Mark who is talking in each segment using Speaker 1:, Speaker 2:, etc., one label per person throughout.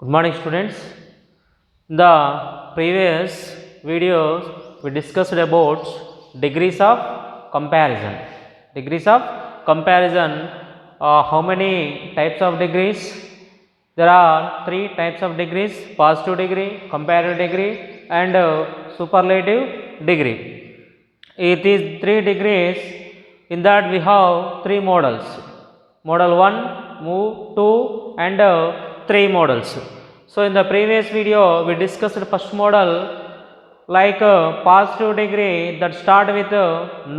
Speaker 1: Good morning, students. In the previous videos, we discussed about degrees of comparison. Degrees of comparison. How many types of degrees? There are three types of degrees: positive degree, comparative degree, and superlative degree. It is three degrees. In that we have three models: model 1, 2, and 3 models. So in the previous video we discussed the first model, like positive degree, that start with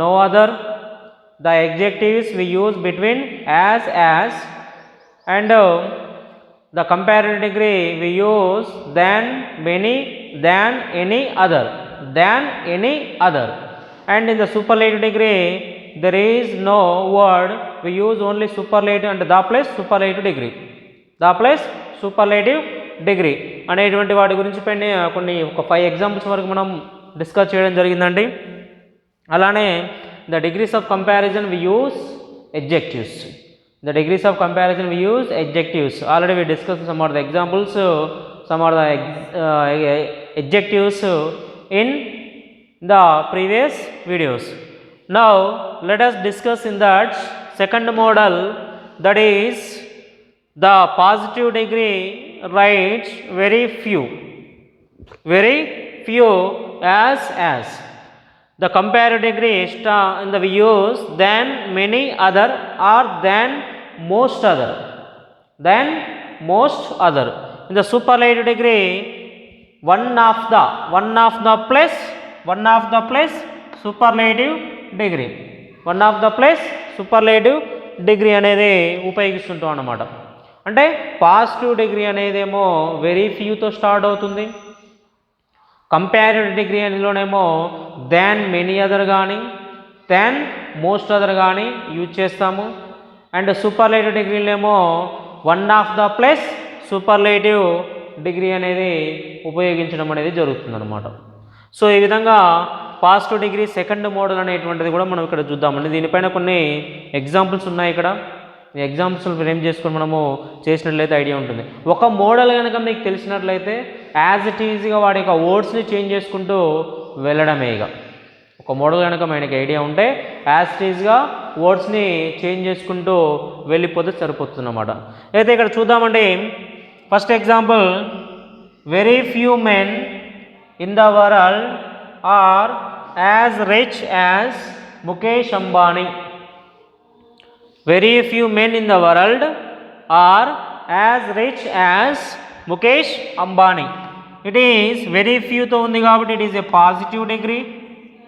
Speaker 1: no other. The adjectives we use between as, and the comparative degree we use than, many, than, any other. And in the superlative degree there is no word, we use only superlative and the plus superlative degree అనేటువంటి వాటి గురించి కొన్ని ఒక 5 examples వరకు మనం discuss చేయడం జరిగిందండి. అలానే the degrees of comparison we use adjectives. The degrees of comparison we use adjectives. Already we discussed some of the examples, some of the adjectives in the previous videos. Now let us discuss in that second model, that is the positive degree writes very few as. The comparative degree in the we use than, many other, or than most other. In the superlative degree, one of the plus superlative degree అనేది ఉపయోగిస్తుంటాం అన్నమాట. అంటే positive degree అనేదేమో very ఫ్యూతో start అవుతుంది. Comparative degree అనేలోనేమో than, many other కానీ, than most other కానీ యూజ్ చేస్తాము. అండ్ సూపర్లేటివ్ డిగ్రీలేమో one of the plus superlative degree అనేది ఉపయోగించడం అనేది జరుగుతుంది అనమాట. సో ఈ విధంగా పాజిటివ్ డిగ్రీ సెకండ్ మోడల్ అనేటువంటిది కూడా మనం ఇక్కడ చూద్దామండి. దీనిపైన కొన్ని ఎగ్జాంపుల్స్ ఉన్నాయి. ఇక్కడ ఈ ఎగ్జాంపుల్స్ ఫ్రేమ్ చేసుకొని మనము చేసినట్లయితే ఐడియా ఉంటుంది. ఒక మోడల్ కనుక మీకు తెలిసినట్లయితే యాజ్ ఇట్ ఈజీగా వాడి యొక్క వర్డ్స్ని చేంజ్ చేసుకుంటూ వెళ్ళడమే. ఇక ఒక మోడల్ కనుక మనకి ఐడియా ఉంటే యాజ్ ఇట్ ఈజ్గా వర్డ్స్ని చేంజ్ చేసుకుంటూ వెళ్ళిపోతే సరిపోతుంది అన్నమాట. అయితే ఇక్కడ చూద్దామండి. First example, very few men in the world are as rich as Mukesh Ambani. Very few men in the world are as rich as Mukesh Ambani. It is very few తో ఉంది కాబట్టి it is a positive degree.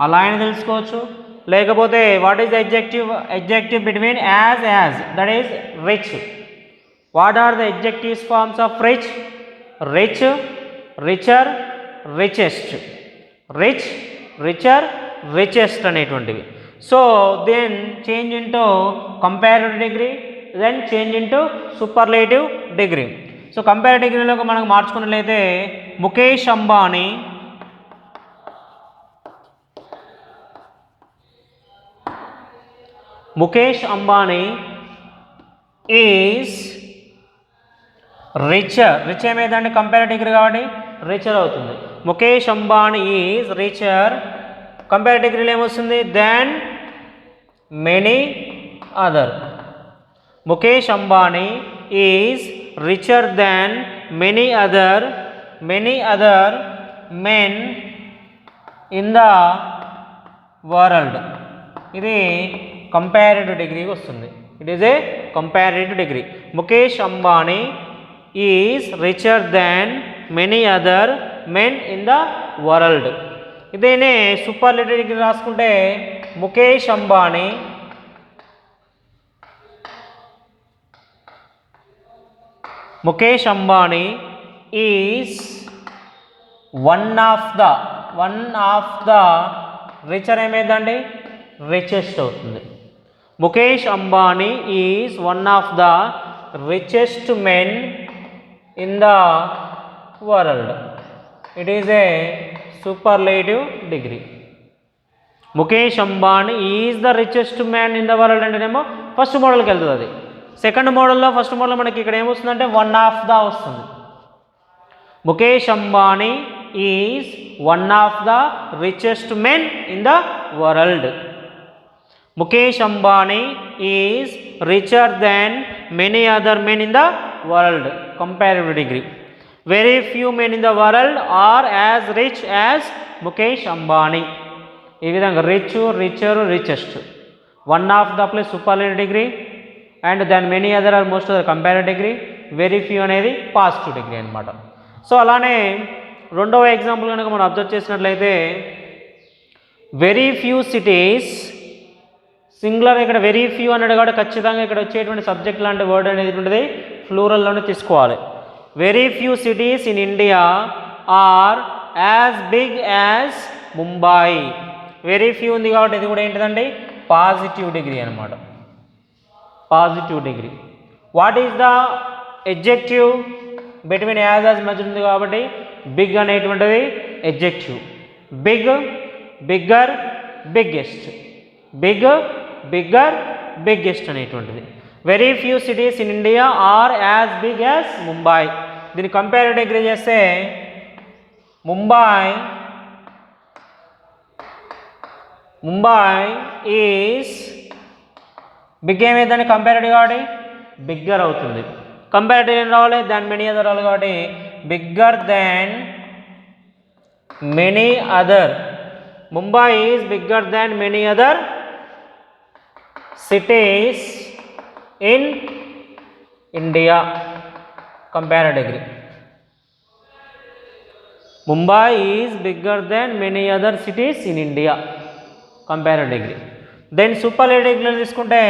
Speaker 1: అలా అయినా తెలుసుకోవచ్చు. లేకపోతే what is the adjective between as, that is rich. What are the adjectives forms of rich? Rich, richer, richest. Rich, richer, richest అనేటువంటివి. So then change into comparative degree, then change into superlative degree. So comparative degree లోకి మనం మార్చుకున్నట్లయితే Mukesh Ambani is rich ఏమైందండి, comparative degree కాబట్టి richer అవుతుంది. Mukesh Ambani is richer. Comparative డిగ్రీలో ఏమొస్తుంది, than many other. Mukesh Ambani is richer than many other men in the world. ఇది comparative డిగ్రీకి వస్తుంది. It is a comparative degree. Mukesh Ambani is richer than many other men in the world. ఇదేనే superlative degree రాసుకుంటే Mukesh Ambani is one of the richer ఏమైందండి, richest అవుతుంది. Mukesh Ambani is one of the richest men in the world. It is A superlative degree. Mukesh Ambani is the richest man in the world అంటేనేమో first మోడల్కి వెళ్తుంది. అది second మోడల్లో, first మోడల్లో మనకి ఇక్కడ ఏమొస్తుందంటే వన్ ఆఫ్ ద వస్తుంది. Mukesh Ambani is one of the richest men in the world. Mukesh Ambani is richer than many other men in the world. Comparative degree. Very few men in the world are as rich as Mukesh Ambani. ఈ విధంగా rich, richer, richest. One of the plus superlative degree and then many other or most other comparative degree, very few అనేది positive degree అనమాట. So అలానే రెండవ example కనుక మనం observe చేసినట్లయితే very few cities, singular ఇక్కడ వెరీ ఫ్యూ అన్నాడు కాబట్టి ఖచ్చితంగా ఇక్కడ వచ్చేటువంటి సబ్జెక్ట్ లాంటి వర్డ్ అనేది ఉంటుంది ఫ్లూరల్లోనే తీసుకోవాలి. Very few cities in India are as big as Mumbai. Very few ఉంది కాబట్టి ఇది కూడా ఏంటిదండి పాజిటివ్ డిగ్రీ అనమాట. Positive degree. What is the adjective between as మధ్య ఉంది కాబట్టి బిగ్ అనేటువంటిది adjective. Big, bigger, biggest. Big, bigger, biggest అనేటువంటిది. Very few cities in India are as big as Mumbai. దీన్ని కంపారిటివ్ డిగ్రీ చేస్తే ముంబై ఈజ్ బిగ్ ఏమైందని comparative కాబట్టి బిగ్గర్ అవుతుంది. కంపారిటివ్ ఏం రావాలి దాన్ మెనీ అదర్ రావాలి కాబట్టి bigger than many other. Mumbai is bigger than many other cities in India. Comparative degree. Mumbai is bigger than many other cities in India. Comparative degree. Then superlative degree తీసుకుంటే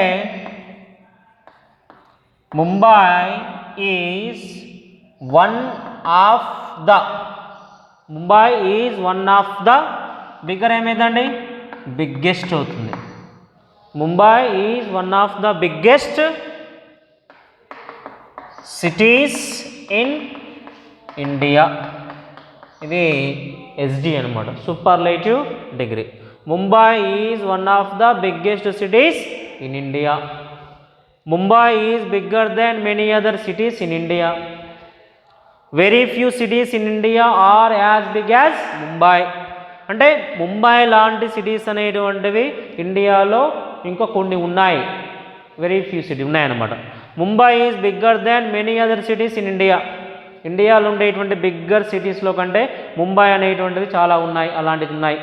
Speaker 1: Mumbai is one of the. Mumbai is one of the. Bigger ఏమైందండి biggest అవుతుంది. Mumbai is one of the biggest cities in India. ఇది ఎస్డి అనమాట superlative degree. Mumbai is one of the biggest cities in India. Mumbai is bigger than many other cities in India. Very few cities in India are as big as Mumbai. అంటే ముంబై లాంటి cities అనేటువంటివి ఇండియాలో ఇంకా కొన్ని ఉన్నాయి, వెరీ ఫ్యూ సిటీ ఉన్నాయన్నమాట. Mumbai is bigger than many other cities in India. ఇండియాలో ఉండేటువంటి బిగ్గర్ సిటీస్లో కంటే ముంబై అనేటువంటిది చాలా ఉన్నాయి, అలాంటివి ఉన్నాయి.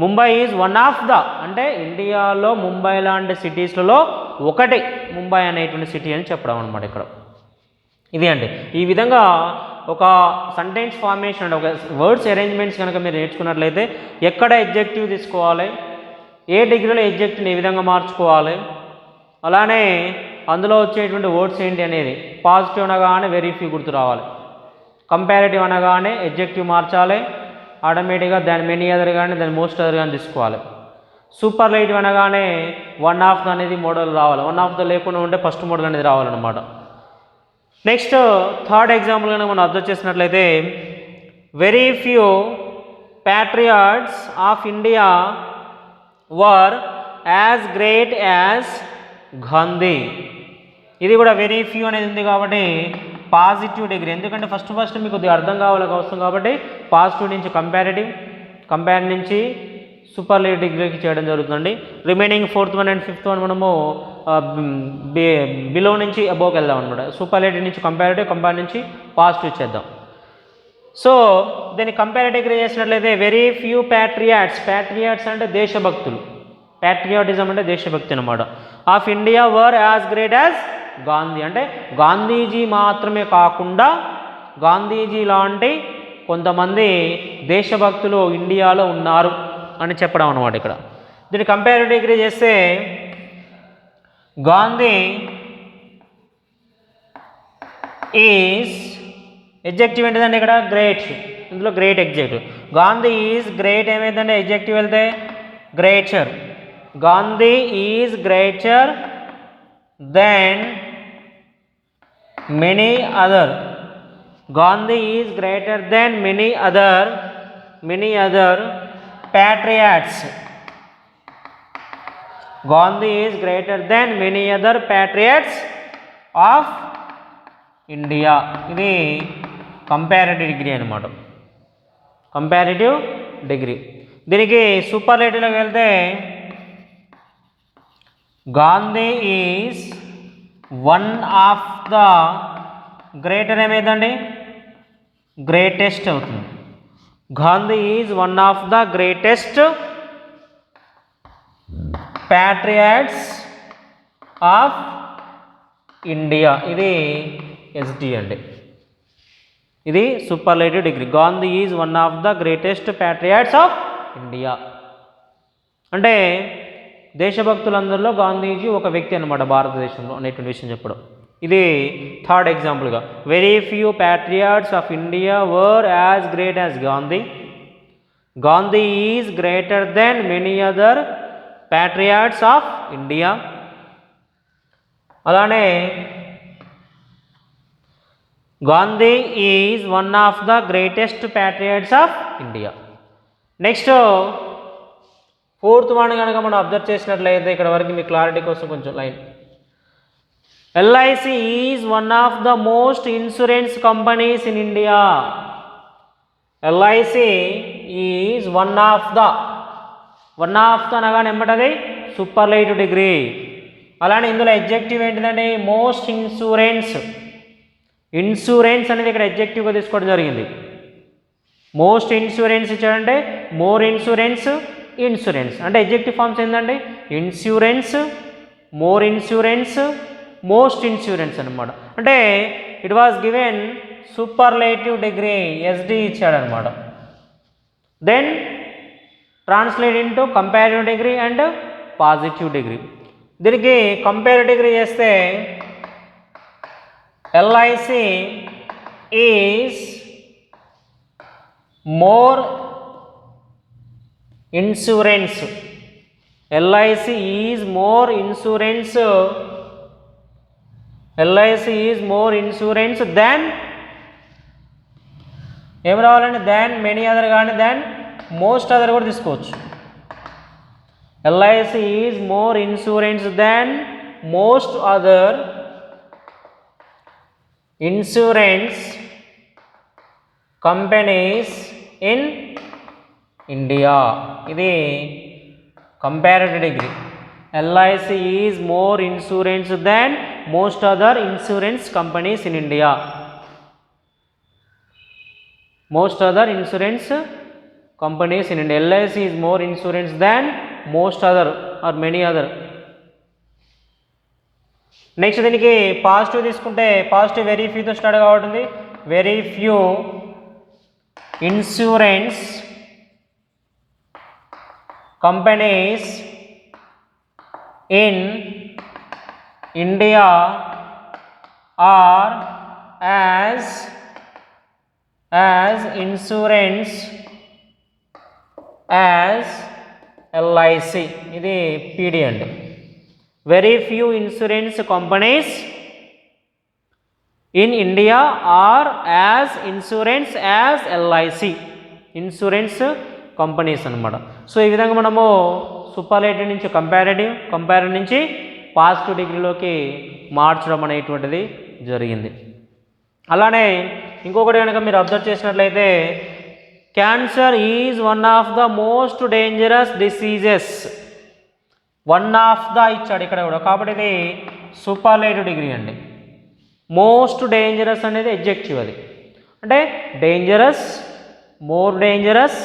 Speaker 1: Mumbai is one of the అంటే ఇండియాలో ముంబై లాంటి సిటీస్లలో ఒకటి ముంబై అనేటువంటి సిటీ అని చెప్పడం అనమాట ఇక్కడ. ఇది అండి ఈ విధంగా ఒక సెంటెన్స్ ఫార్మేషన్ అంటే ఒక వర్డ్స్ అరేంజ్మెంట్స్ కనుక మీరు నేర్చుకున్నట్లయితే ఎక్కడ ఎడ్జెక్టివ్ తీసుకోవాలి, ఏ డిగ్రీలో ఎడ్జెక్టివ్ని ఏ విధంగా మార్చుకోవాలి, అలానే అందులో వచ్చేటువంటి వర్డ్స్ ఏంటి అనేది. పాజిటివ్ అనగానే వెరీ ఫ్యూ గుర్తు రావాలి, కంపారిటివ్ అనగానే ఎడ్జెక్టివ్ మార్చాలి, ఆటోమేటిక్గా దాని మెనీ అదర్ కానీ దాని మోస్ట్ అదర్ కానీ తీసుకోవాలి. సూపర్లేటివ్ అనగానే వన్ ఆఫ్ ద అనేది మోడల్ రావాలి, వన్ ఆఫ్ ద లేకుండా ఉంటే ఫస్ట్ మోడల్ అనేది రావాలన్నమాట. నెక్స్ట్ థర్డ్ ఎగ్జాంపుల్ కనుక మనం అబ్జర్వ్ చేసినట్లయితే very few patriots of India were as great as Gandhi. ఇది కూడా వెరీ ఫ్యూ అనేది ఉంది కాబట్టి పాజిటివ్ డిగ్రీ. ఎందుకంటే ఫస్ట్ మీకు కొద్దిగా అర్థం కావాలి అవసరం కాబట్టి పాజిటివ్ నుంచి కంపేర్ నుంచి సూపర్లేటివ్ డిగ్రీకి చేయడం జరుగుతుంది. Remaining fourth one and fifth one మనము బిలో నుంచి అబోవ్కి వెళ్దాం అనమాట. సూపర్లేటివ్ నుంచి కంపేర్ నుంచి పాజిటివ్ చేద్దాం. సో దీన్ని కంపారిటివ్ డిగ్రీ చేసినట్లయితే వెరీ ఫ్యూ ప్యాట్రియాట్స్ అంటే దేశభక్తులు, ప్యాట్రియాటిజం అంటే దేశభక్తి అనమాట. Of India were as great as Gandhi అంటే గాంధీజీ మాత్రమే కాకుండా గాంధీజీ లాంటి కొంతమంది దేశభక్తులు ఇండియాలో ఉన్నారు అని చెప్పడం అనమాట ఇక్కడ. దీన్ని కంపారిటివ్ డిగ్రీ చేస్తే గాంధీ ఈజ్ ఎడ్జెక్టివ్ ఏంటిదండి ఇక్కడ గ్రేట్, ఇందులో great adjective. Gandhi is great ఏమైందంటే ఎడ్జెక్టివ్ వెళ్తే greater. Gandhi is greater than many other. Gandhi is greater than many other patriots. Gandhi is greater than many other patriots of India. ఇది comparative degree అనమాట. Comparative degree. దీనికి సూపర్లేటివ్లోకి వెళ్తే Gandhi is one of the greater ఏమైందండి, greatest అవుతుంది. Gandhi is one of the greatest patriots of India. ఇది SD అండి, ఇది superlative degree. Gandhi is one of the greatest patriots of India అంటే దేశభక్తులందరిలో గాంధీజీ ఒక వ్యక్తి అనమాట భారతదేశంలో అనేటువంటి విషయం చెప్పడం. ఇది థర్డ్ ఎగ్జాంపుల్గా. Very few patriots of India were as great as Gandhi. Gandhi is greater than many other patriots of India. అలానే Gandhi is one of the greatest patriots of India. Next fourth one కనుక మనం అబ్జర్వ్ చేసినట్లయితే ఇక్కడ వరకు మీ క్లారిటీ కోసం కొంచెం line. LIC is one of the most insurance companies in India. LIC is one of the అనగానే ఏమంటది సూపర్లేటివ్ డిగ్రీ. అలానే ఇందులో ఎడ్జెక్టివ్ ఏంటిదండి, మోస్ట్ ఇన్సూరెన్స్. ఇన్సూరెన్స్ అనేది ఇక్కడ ఎడ్జెక్టివ్గా తీసుకోవడం జరిగింది. మోస్ట్ ఇన్సూరెన్స్ ఇచ్చాడంటే మోర్ ఇన్సూరెన్స్, ఇన్సూరెన్స్ అంటే ఎడ్జెక్టివ్ ఫార్మ్స్ ఏంటండి, insurance, more insurance, most insurance అనమాట. అంటే it was given superlative degree SD ఇచ్చాడనమాట. Then translate into comparative degree and positive degree. దీనికి కంపారిటివ్ డిగ్రీ చేస్తే LIC is more insurance. LIC is more insurance. LIC is more insurance than ఏం రావాలండి, దాన్ many other కానీ than most other కూడా తీసుకోవచ్చు. LIC is more insurance than most other insurance companies in India. ఇది comparative degree. LIC is more insurance than most other insurance companies in India. Most other insurance companies in India. LIC is more insurance than most other are many other. Next దీనికి positive తీసుకుంటే positive very ఫ్యూతో start కాబట్టి very few insurance companies in India are as insurance as LIC. ఇది PD అండి. Very few insurance companies in India are as insurance as LIC. Insurance companies అనమాట. So ఈ విధంగా మనము సూపర్లేటివ్ నుంచి కంపారిటివ్ నుంచి పాజిటివ్ డిగ్రీలోకి మార్చడం అనేటువంటిది జరిగింది. అలానే ఇంకొకటి కనుక మీరు అబ్జర్వ్ చేసినట్లయితే cancer is one of the most dangerous diseases. One of the ఇచ్చాడు ఇక్కడ కూడా, కాబట్టి ఇది సూపర్లేటివ్ డిగ్రీ అండి. మోస్ట్ డేంజరస్ అనేది ఎడ్జెక్టివ్, అది అంటే dangerous, more dangerous,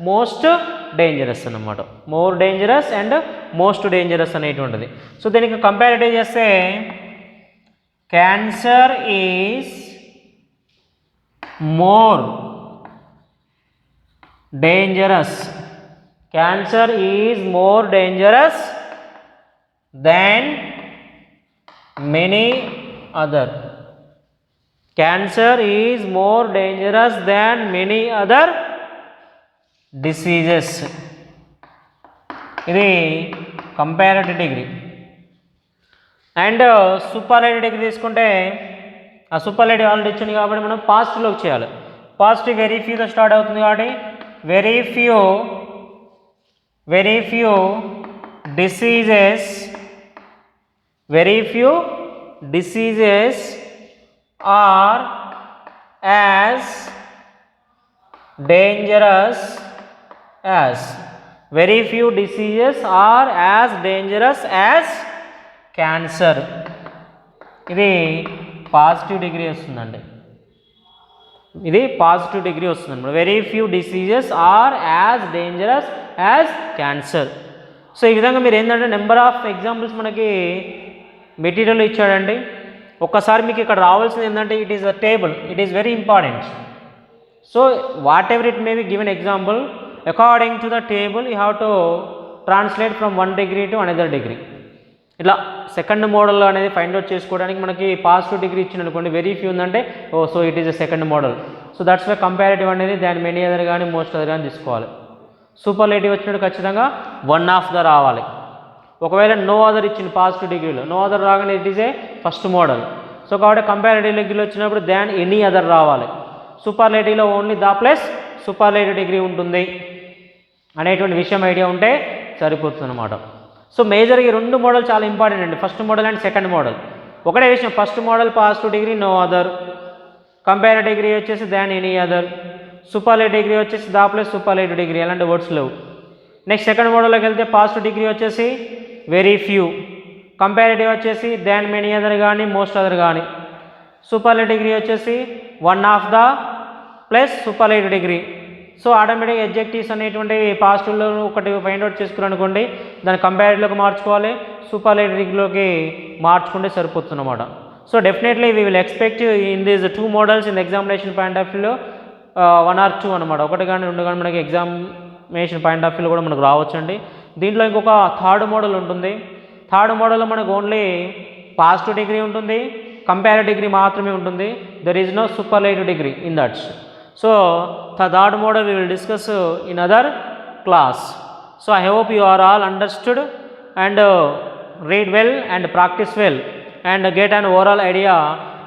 Speaker 1: most dangerous అన్నమాట. More dangerous and most dangerous అనేటువంటిది. సో దీనికి కంపారిటివ్ చేస్తే cancer is more dangerous. Cancer is more dangerous than many other. Cancer is more dangerous than many other diseases. ఇది comparative degree. And superlative degree తీసుకుంటే ఆ superlative already ఇచ్చింది కాబట్టి మనం పాజిటివ్లోకి చేయాలి. పాజిటివ్ వెరీ ఫ్యూతో స్టార్ట్ అవుతుంది కాబట్టి very few diseases, very few diseases are as dangerous as. Very few diseases are as dangerous as cancer. ఇది పాజిటివ్ డిగ్రీ వస్తుందండి, ఇది పాజిటివ్ డిగ్రీ వస్తుంది. Very few diseases are as dangerous as cancer. So ఈ విధంగా మీరు ఏంటంటే number of examples మనకి material ఇచ్చాడండి. ఒక్కసారి మీకు ఇక్కడ రావాల్సింది ఏంటంటే it is a table, it is very important. So whatever it may be given example, according to the table you have to translate from one degree to another degree. ఇట్లా second model అనేది find out చేసుకోవడానికి మనకి positive degree ఇచ్చిన అనుకోండి, very few ఉందంటే so it is a second model. So that's why comparative అనేది దాని many other కానీ మోస్ట్ అదర్ కానీ తీసుకోవాలి. సూపర్లేటివ్ వచ్చినట్టు ఖచ్చితంగా వన్ ఆఫ్ ద రావాలి. ఒకవేళ నో అదర్ ఇచ్చింది పాజిటివ్ డిగ్రీలో, నో అదర్ రాగానే it is a first model. So కాబట్టి కంపారిటివ్ డిగ్రీలో వచ్చినప్పుడు దాన్ ఎనీ అదర్ రావాలి. సూపర్లేటివ్లో only the plus superlative degree ఉంటుంది అనేటువంటి విషయం ఐడియా ఉంటే సరిపోతుంది అన్నమాట. సో మేజర్గా ఈ రెండు మోడల్ చాలా ఇంపార్టెంట్ అండి, first model and second model. ఒకటే విషయం, first model positive degree no other, comparative degree వచ్చేసి than any other, superlative degree వచ్చేసి ద ప్లస్ సూపర్లేటివ్ డిగ్రీ, అలాంటి వర్డ్స్ లేవు. నెక్స్ట్ సెకండ్ మోడల్లోకి వెళ్తే పాజిటివ్ డిగ్రీ వచ్చేసి వెరీ ఫ్యూ, కంపారిటివ్ వచ్చేసి దాన్ మెనీ అదర్ కానీ మోస్ట్ అదర్ కానీ, సూపర్లేటివ్ డిగ్రీ వచ్చేసి one of the plus superlative degree. So ఆటోమేటిక్గా ఎడ్జెక్టివ్స్ అనేటువంటి పాజిటివ్లో ఒకటి ఫైండ్ అవుట్ చేసుకున్నారనుకోండి, దాన్ని కంపారిటివ్లోకి మార్చుకోవాలి, సూపర్లేటివ్ డిగ్రీలోకి మార్చుకుంటే సరిపోతుంది అన్నమాట. So definitely we will expect in these two models in examination point of వ్యూలో 1 or 2 అనమాట. ఒకటి కానీ రెండు కానీ మనకి ఎగ్జామినేషన్ పాయింట్ ఆఫ్ వ్యూలో కూడా మనకు రావచ్చండి. దీంట్లో ఇంకొక థర్డ్ మోడల్ ఉంటుంది. థర్డ్ మోడల్లో మనకు ఓన్లీ పాజిటివ్ డిగ్రీ ఉంటుంది, కంపారిటివ్ డిగ్రీ మాత్రమే ఉంటుంది. There is no superlative degree in that's. So the third model we will discuss in other class. So I hope you are all understood and read well and practice well and get an overall idea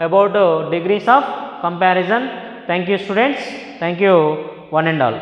Speaker 1: about degrees of comparison. Thank you students, thank you one and all.